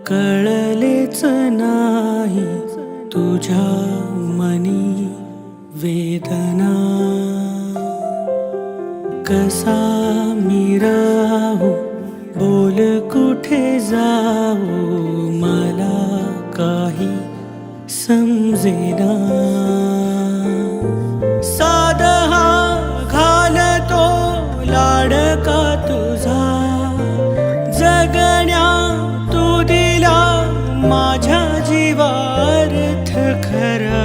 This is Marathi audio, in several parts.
कळलेच नाही तुझ्या मनी वेदना, कसा मी राहू बोल कुठे जाऊ मला काही समजेना. साधा घालतो लाडका तुझा, जगण्या तू दिला माझ्या जीवार्थ खरा.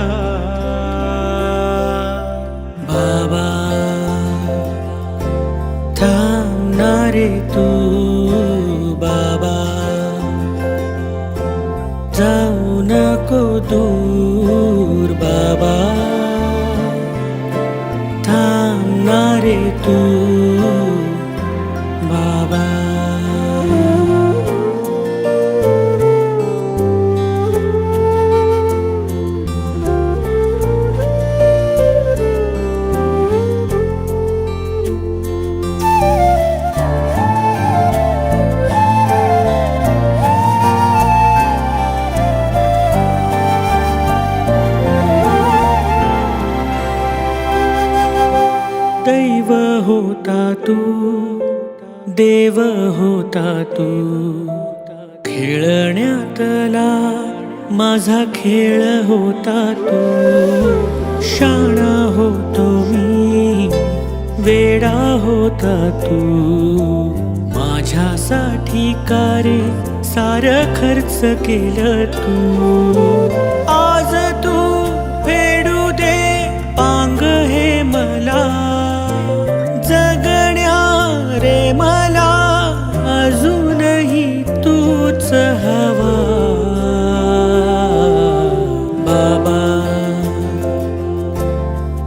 बाबा थांबणारे तू, बाबा जाऊ नको दूर. बाबा थांबणारे तू, बाबा. दैव होता तू, देव होता तू, खेळण्यातला माझा खेळ होता तू. शाणा होतो मी, वेडा होता तू, माझ्यासाठी का रे सारं खर्च केलं तू. आज तू फेडू दे पांग हे मला, जगण्या रे मला अजूनही तूच हवा. बाबा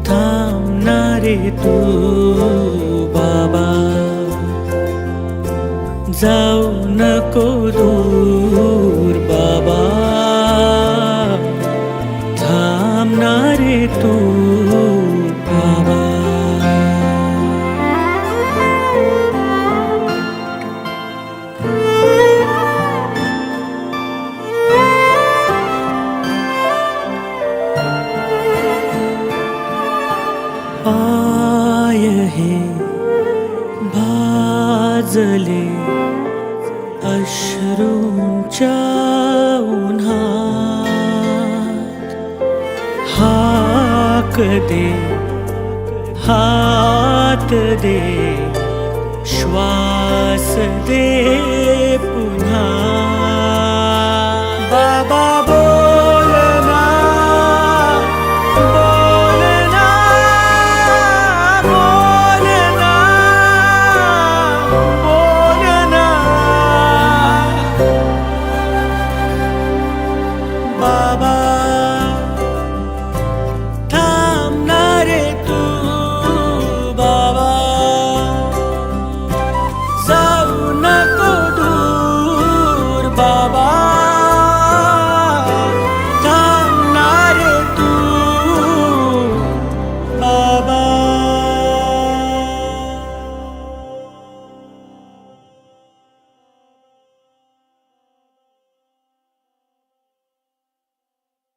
थांबणारे तू, बाबा जाऊ नको दूर. बाबा थांबणारे तू, बाबा. पाय हे भाजले अश्रूंच्या उन्हात, हाक दे हात दे श्वास दे